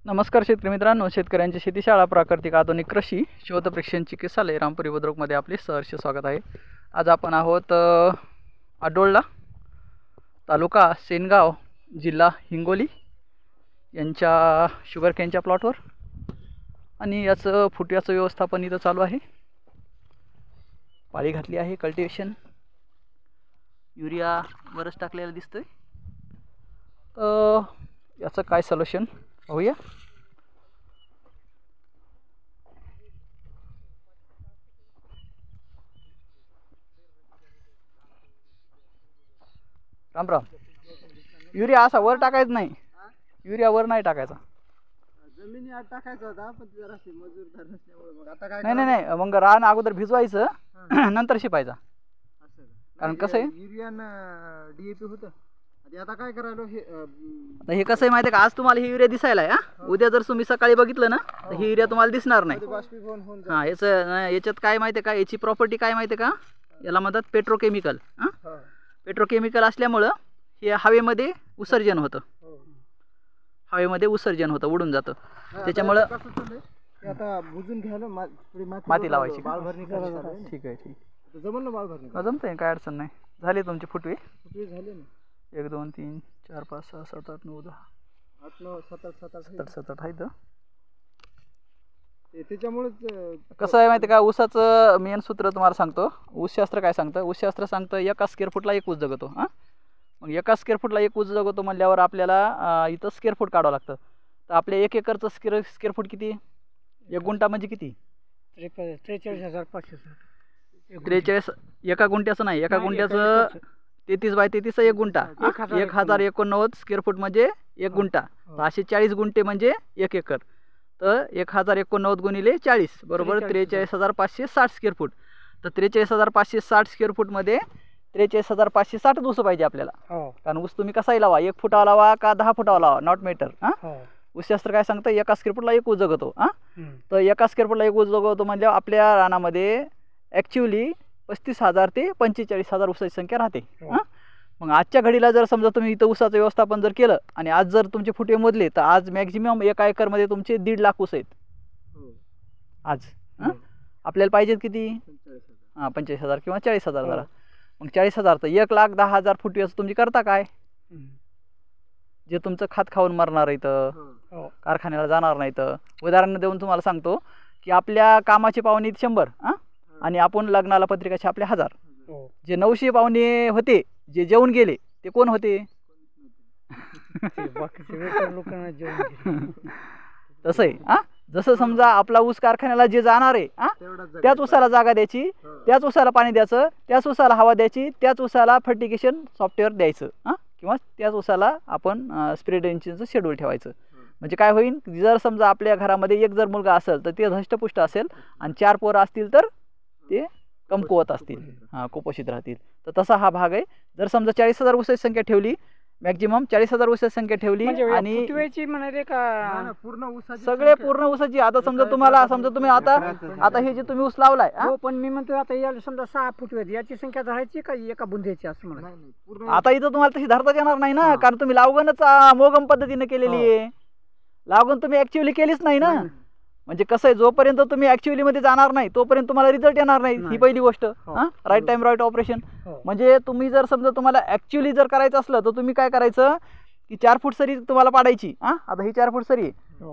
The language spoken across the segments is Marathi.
नमस्कार शेतकरी मित्रांनो, शेतकऱ्यांची शेतीशाळा प्राकृतिक आधुनिक कृषी शोध प्रशिक्षण चिकित्सालय रामपुरी बुद्रुकमध्ये आपले सहर्ष स्वागत आहे। आज आपण आहोत आडोळला, तालुका सेनगाव, जिल्हा हिंगोली यांच्या शुगर कॅनच्या प्लॉटवर आणि याचं फुटव्याचं व्यवस्थापन इथं चालू आहे। पाळी घातली आहे, कल्टिवेशन, युरिया वरच टाकलेला दिसतोय। तर याचं काय सोल्युशन होऊया। राम राम। युरिया असा वर टाकायचं नाही, युरिया वर नाही टाकायचा, जमिनी आत टाकायचा होता, पण जरा मजूरदार नसल्यामुळे मग आता काय नाही मग रान अगोदर भिजवायचं नंतर शिपायचं। असं कारण कसं आहे, युरिया डीएपी होतं, आता काय करायला हे आता हे कसं आहे माहिती आहे का, आज तुम्हाला हे युरिया दिसायला आहे, उद्या जर तुम्ही सकाळी बघितलं ना तर हे युरिया तुम्हाला दिसणार नाही। बाष्पीभवन होऊन हां, याच्यात काय माहिती आहे का, याची प्रॉपर्टी काय माहिती आहे का, याला म्हणतात पेट्रोकेमिकल। पेट्रोकेमिकल असल्यामुळं हे हवेमध्ये विसर्जन होतं, हवेमध्ये विसर्जन होतं, उडून जातं। त्याच्यामुळं आता बुजून घ्यायला माती लावायची, बाळभरणी करायला। ठीक आहे, ठीक जमल ना बाळभरणी? जमतंय, काय अडचण नाही। झाली तुमची फुटवे? झाले ना, 1 2 3 4 5 6 7 8 9 10 8 9 7 7 8 आहे तर त्याच्यामुळेच कसं आहे माहिती आहे का, ऊसाचं मेन सूत्र तुम्हाला सांगतो। ऊसशास्त्र काय सांगतं, ऊसशास्त्र सांगतं एका स्क्वेअर फुटला एक ऊस जगतो। हां, मग एका स्क्वेअर फुटला एक ऊस जगतो म्हणल्यावर आपल्याला इथं स्क्वेअर फूट काढावं लागतं। तर आपल्या 1 एकरचं स्क्वेअर फूट किती, 1 गुंठा म्हणजे किती? 43,560। 43 एका गुंठ्याचं नाही, एका गुंठ्याचं 33 बाय 33 1 गुंठा, 1089 स्क्वेअर फूट म्हणजे 1 गुंठा। 540 गुंठे म्हणजे 1 एकर। तर 1089 गुणिले 40 बरोबर 43,560 स्क्वेअर फूट। तर 43,560 स्क्वेअर फूटमध्ये 43,560 ऊस पाहिजे आपल्याला। कारण ऊस तुम्ही कसाही लावा, 1 फुटावा लावा का 10 फुटावा लावा, नॉट मॅटर। हां, ऊसशास्त्र काय सांगतं, एका स्क्वेअर फुटला एक ऊस जगतो। हां, तर एका स्क्वेअर फुटला एक ऊस जगतो म्हणजे आपल्या रानामध्ये ॲक्च्युली 35,000 ते 45,000 ऊसाची संख्या राहते। हां, मग आजच्या घडीला जर समजा तुम्ही इथं ऊसाचं व्यवस्थापन जर केलं आणि आज जर तुमचे फुटवे मोजले तर आज मॅक्झिमम 1 एकरमध्ये तुमचे 1.5 लाख ऊस आहेत आज। हां, आपल्याला पाहिजेत किती? 45,000 किंवा 40,000 जरा। मग 40,000 तर 1,10,000 फुटव्याचं तुम्ही करता काय, जे तुमचं खात खाऊन मरणार आहे, इथं कारखान्याला जाणार नाही। तर उदाहरण देऊन तुम्हाला सांगतो की आपल्या कामाचे पाहुणे 100 आणि आपण लग्नाला पत्रिका छापल्या 1000। जे 900 पाहुणे होते जे जेवून गेले ते कोण होते? तसं आहे। हां, जसं समजा आपला ऊस कारखान्याला जे जाणार आहे, त्याच ऊसाला जागा द्यायची, त्याच ऊसाला पाणी द्यायचं, त्याच ऊसाला हवा द्यायची, त्याच ऊसाला फर्टिगेशन सॉफ्टवेअर द्यायचं, किंवा त्याच ऊसाला आपण स्प्रे ड्रेंचिंगचं शेड्यूल ठेवायचं। म्हणजे काय होईल, जर समजा आपल्या घरामध्ये एक जर मुलगा असेल तर ते धष्टपुष्ट असेल आणि 4 पोरं असतील तर ते कमकुवत असतील, कुपोषित राहतील। तर तसा हा भाग आहे। जर समजा 40,000 ऊसाची संख्या ठेवली, मॅक्झिमम 40,000 ऊसाची संख्या ठेवली आणि सगळे पूर्ण ऊसाची, आता समजा तुम्हाला तुम्ही आता हे जे तुम्ही ऊस लावलाय, पण मी म्हणतो आता याला समजा 6 फुटवे याची संख्या धरायची का एका बुंध्याची असं म्हणा? आता इथं तुम्हाला तशी धरता येणार नाही ना, कारण तुम्ही लावगणच मोगम पद्धतीने केलेली आहे। लावगण तुम्ही ऍक्च्युअली केलीच नाही ना। म्हणजे कसं आहे, जोपर्यंत तुम्ही ऍक्च्युअली मध्ये जाणार नाही तोपर्यंत तुम्हाला रिझल्ट येणार नाही, ही पहिली गोष्ट। राईट टाइम राईट ऑपरेशन, म्हणजे तुम्ही जर समजा तुम्हाला ऍक्च्युअली जर करायचं असलं तर तुम्ही काय करायचं की 4 फूट सरी तुम्हाला पाडायची। आता ही 4 फूट सरी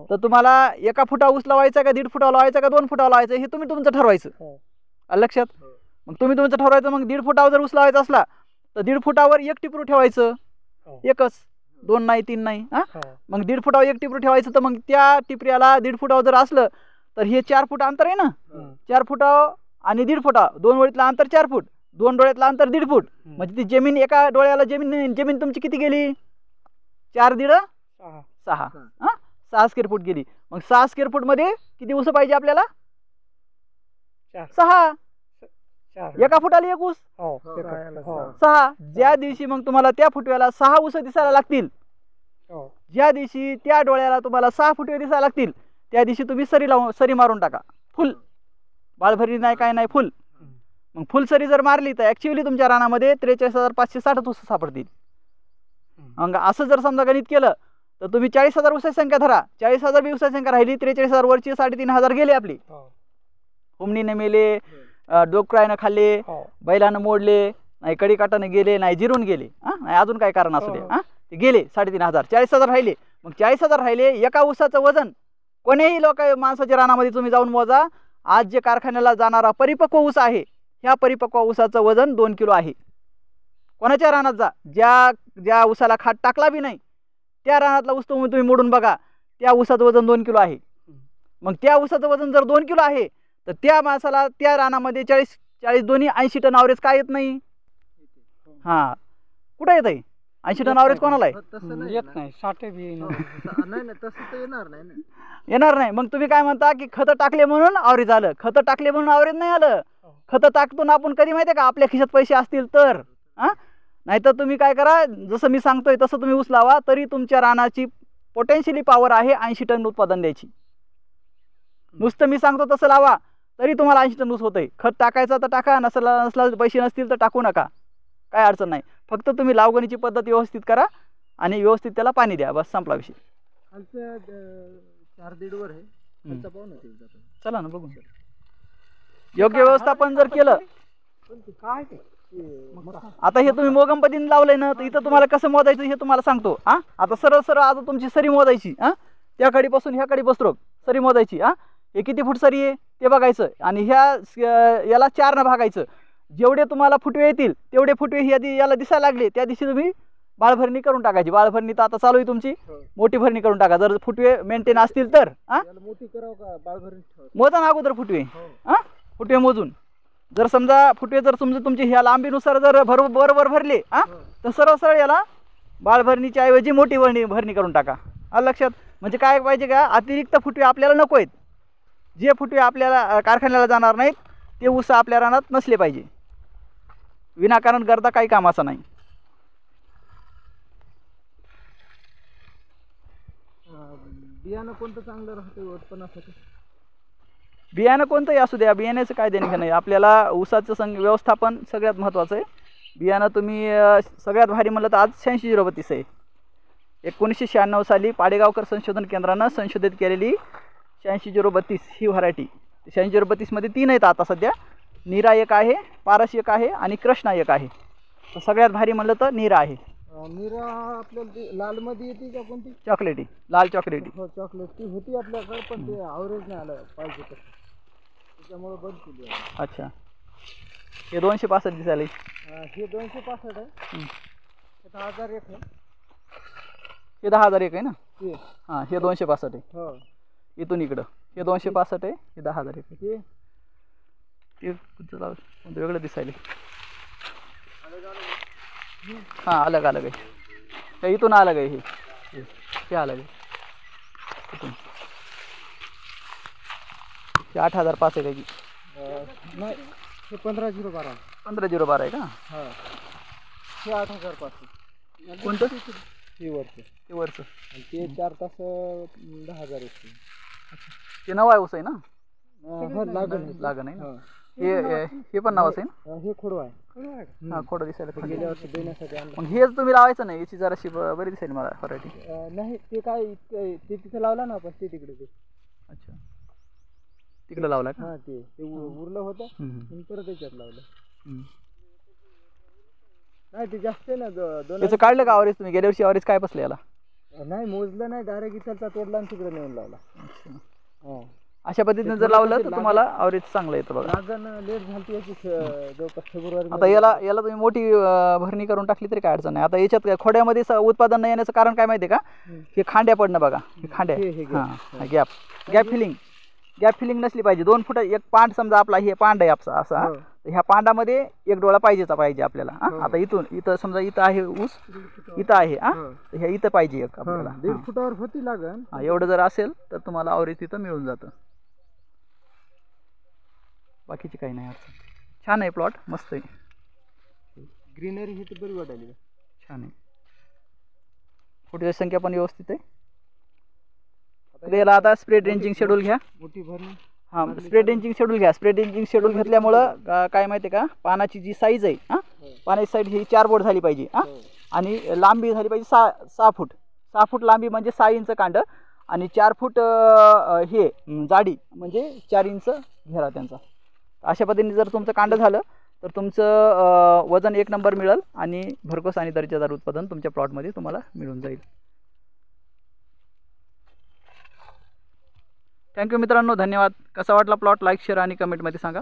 तर तुम्हाला 1 फुटा ऊस लावायचा का 1.5 फुटावर लावायचा का 2 फुटावर लावायचं हे तुम्ही तुमचं ठरवायचं। लक्षात? मग तुम्ही तुमचं ठरवायचं। मग 1.5 फुटावर जर ऊस लावायचा असला तर 1.5 फुटावर 1 टिपरू ठेवायचं, एकच, 2 नाही 3 नाही। मग 1.5 फुटावर 1 टिपरू ठेवायचं। तर मग त्या टिपऱ्याला 1.5 फुटावर जर असलं तर हे 4 फूट अंतर आहे ना, 4 फुटावर आणि 1.5 फुटावर 2 ओळीतलं अंतर 4 फूट, 2 डोळ्यातलं अंतर 1.5 फूट, म्हणजे ती जमीन, एका डोळ्याला जमीन तुमची किती गेली? 4 1.5 6 6 स्क्वेअर फूट गेली। मग 6 स्क्वेअर फूट मध्ये किती ऊस पाहिजे आपल्याला? 6। एका फुटाला 1 ऊस, 6। ज्या दिवशी मग तुम्हाला त्या फुटव्याला 6 ऊस दिसायला लागतील, ज्या दिवशी त्या डोळ्याला तुम्हाला 6 फुटवे दिसायला लागतील त्या दिवशी तुम्ही सरी मारून टाका, फुल बाळभरणी नाही काय नाही, फुल। मग फुल सरी जर मारली तर ऍक्च्युअली तुमच्या रानामध्ये 43,560 ऊस सापडतील। मग असं जर समजा गणित केलं तर तुम्ही 40,000 ऊसाची संख्या धरा, 40,000 बी ऊसाची संख्या राहिली, 43,000 वरची 3,500 गेले आपली. हुमणीने मेले, डोकरायनं खाल्ले, बैलानं मोडले, नाही कडीकाटाने गेले, नाही जिरून गेले, नाही अजून काय कारण असू द्या, ते गेले 3,500. 40,000 राहिले. मग 40,000 राहिले, एका ऊसाचं वजन कोणीही लोक माणसाच्या रानामध्ये तुम्ही जाऊन मोजा, आज जे कारखान्याला जाणारा परिपक्व ऊस आहे, ह्या परिपक्व ऊसाचं वजन 2 किलो आहे. कोणाच्या रानात जा, ज्या ऊसाला खाट टाकला बी नाही त्या रानातला ऊस तुम्ही मोडून बघा, त्या ऊसाचं वजन 2 किलो आहे. मग त्या ऊसाचं वजन जर 2 किलो आहे तर त्या माणसाला त्या रानामध्ये 40 दोन्ही 80 टन ॲव्हरेज का येत नाही? हां, कुठं येत आहे 80 टन ॲव्हरेज कोणाला आहे? येत नाही, 60 बी नाही तसं तर येणार नाही ना. येणार नाही. मग तुम्ही काय म्हणता की खतं टाकले म्हणून ॲव्हरेज आलं, खतं टाकले म्हणून ॲव्हरेज नाही आलं. खतं टाकतो ना आपण कधी माहिती आहे का, आपल्या खिशात पैसे असतील तर. नाही तर तुम्ही काय करा, जसं मी सांगतोय तसं तुम्ही ऊस लावा, तरी तुमच्या रानाची पोटेन्शियली पॉवर आहे 80 टन उत्पादन द्यायची. नुसतं मी सांगतो तसं लावा तरी तुम्हाला 80 टन ऊस होतंय. खत टाकायचं तर टाका, नसला पैसे नसतील तर टाकू नका, काय अडचण नाही. फक्त तुम्ही लावगणीची पद्धत व्यवस्थित करा आणि व्यवस्थित त्याला पाणी द्या, बस संपला विषय. 4-1.5 वर आहे, चला ना बघू. योग्य व्यवस्थापन जर केलं, काय ते आता हे तुम्ही मोगम पद्धतीने लावलंय ना, तर इथं तुम्हाला कसं मोजायचं हे तुम्हाला सांगतो. आता सरळ आता तुमची सरी मोजायची, त्या कडीपासून ह्या कडे बसरो सरी मोजायची. हे किती फूट सरी आहे ते बघायचं आणि याला 4 भागायचं. जेवढे तुम्हाला फुटवे येतील तेवढे फुटवे याला दिसायला लागले त्या दिवशी तुम्ही बाळभरणी करून टाकायची. बाळभरणी तर आता चालू आहे तुमची, मोठी भरणी करून टाका जर फुटवे मेंटेन असतील तर. मोठी करावं का बाळभरणी? मोजा ना अगोदर फुटवे, फुटवे मोजून. जर समजा फुटवे जर तुमची ह्या लांबीनुसार जर बरोबर भरले तर सरळ याला बाळभरणीच्या ऐवजी मोठी भरणी करून टाका. लक्षात. म्हणजे काय पाहिजे का, अतिरिक्त फुटवे आपल्याला नको आहेत. जे फुटवे आपल्याला कारखान्याला जाणार नाहीत ते ऊस आपल्या रानात नसले पाहिजे. विनाकारण करता काही कामाचं नाही. बियाणं कोणतं चांगलं राहतं उत्पन्नासाठी? बियाणं कोणतंही असू द्या, बियाण्याचं काय देणं घेणं नाही. आपल्याला ऊसाचं व्यवस्थापन सगळ्यात महत्त्वाचं आहे. बियाणं तुम्ही सगळ्यात भारी म्हणलं तर आज 8632 आहे. 1996 साली पाडेगावकर संशोधन केंद्रानं संशोधित केलेली 8632 ही व्हरायटी. 8632 मध्ये 3 आहेत आता सध्या. नीरा एक आहे, पारस एक आहे आणि कृष्णा एक आहे. तर सगळ्यात भारी म्हणलं तर नीरा आहे. नीरा आपल्याला लाल मध्ये येते का कोणती? चॉकलेटी, लाल चॉकलेटी. हो चॉकलेट ती होती आपल्याकडे, पण ते ॲव्हरेज नाही आलं पाहिजे तसं, त्याच्यामुळे बंद केली. अच्छा, हे 265 दिसायला. हे 265 आहे. 10,001 आहे. हे 10,001 आहे ना. हां, हे 265 आहे. हो, इथून इकडं हे 265 आहे, हे 10,001 आहे. ते कोणतं वेगळं दिसायला. हां, अलग आहे. हे इथून अलग आहे. हे अलग आहे इथून. हे 8,005 आहे त्याची. नाही, हे 15,012. 15,012 आहे का? हां, हे 8,005. कोणतं? हे वरचं. ते वरचं. आणि ते 4 तास 10,001. ते नवं आहे ऊस आहे ना. लागण आहे ना. हे पण नावाचं आहे ना. हे खोडवा आहे. हां, खोडं दिसायला. गेल्या वर्षी देण्यासाठी आणलं. मग हेच तुम्ही लावायचं नाही, याची जराशी बरी दिसेल मला व्हरायटी. नाही, ते काय ते तिथे लावलं ना आपण, ते तिकडे. अच्छा, तिकडे लावला का? हां, ते उरलं होतं परत त्याच्यात लावलं. नाही, ते जास्त आहे ना. त्याचं काढलं का ॲव्हरेज तुम्ही? गेल्या वर्षी ॲव्हरेज काय बसलं याला? नाही, मोजलं नाही, डायरेक्ट इथलचा तोडला आणि तिकडे नेऊन लावला. हां, अशा पद्धतीने जर लावलं तर तुम्हाला ॲव्हरेज चांगलं येतं बघा. लागण लेट झाली याची जवळपास फेब्रुवारी. आता याला तुम्ही मोठी भरणी करून टाकली तरी काय अडचण नाही. आता याच्यात खोड्यामध्ये उत्पादन नाही येण्याचं कारण काय माहिती आहे का? हे खांड्या पडणं बघा. हे खांड्या, हां, गॅप फिलिंग नसली पाहिजे. 2 फूट एक पांड समजा आपला, हे पांड आहे आपला असा. ह्या पांडामध्ये एक डोळा पाहिजे आपल्याला. आता इथं समजा इथं आहे ऊस, इथं आहे, ह्या इथं पाहिजे एक आपल्याला. 1.5 फुटावर होती लागण. एवढं जर असेल तर तुम्हाला ॲव्हरेज तिथं मिळून जातं. बाकीची काही नाही अडचण. छान आहे प्लॉट, मस्त आहे. ग्रीनरी ही तर बरी वाटायली. छान आहे. फुटव्याची संख्या पण व्यवस्थित आहे. याला आता स्प्रे ड्रेंचिंग शेड्यूल घ्या. मोठी भरणी. हां, स्प्रे ड्रेंचिंग शेड्यूल घ्या. स्प्रे ड्रेंचिंग शेड्यूल घेतल्यामुळं काय माहिती आहे का, पानाची जी साईज आहे, पानाची साईज ही 4 बोट झाली पाहिजे. आणि लांबी झाली पाहिजे 6 फूट. 6 फूट लांबी म्हणजे 6 इंच कांड आणि 4 फूट हे जाडी म्हणजे 4 इंच घेरा त्यांचा. अशा पद्धतीने जर तुमचं कांड झालं तर तुमचं वजन 1 नंबर मिळेल आणि भरघोस आणि दर्जेदार उत्पादन तुमच्या प्लॉटमध्ये तुम्हाला मिळून जाईल. थँक्यू मित्रांनो, धन्यवाद. कसा वाटला प्लॉट लाईक शेअर आणि कमेंटमध्ये सांगा.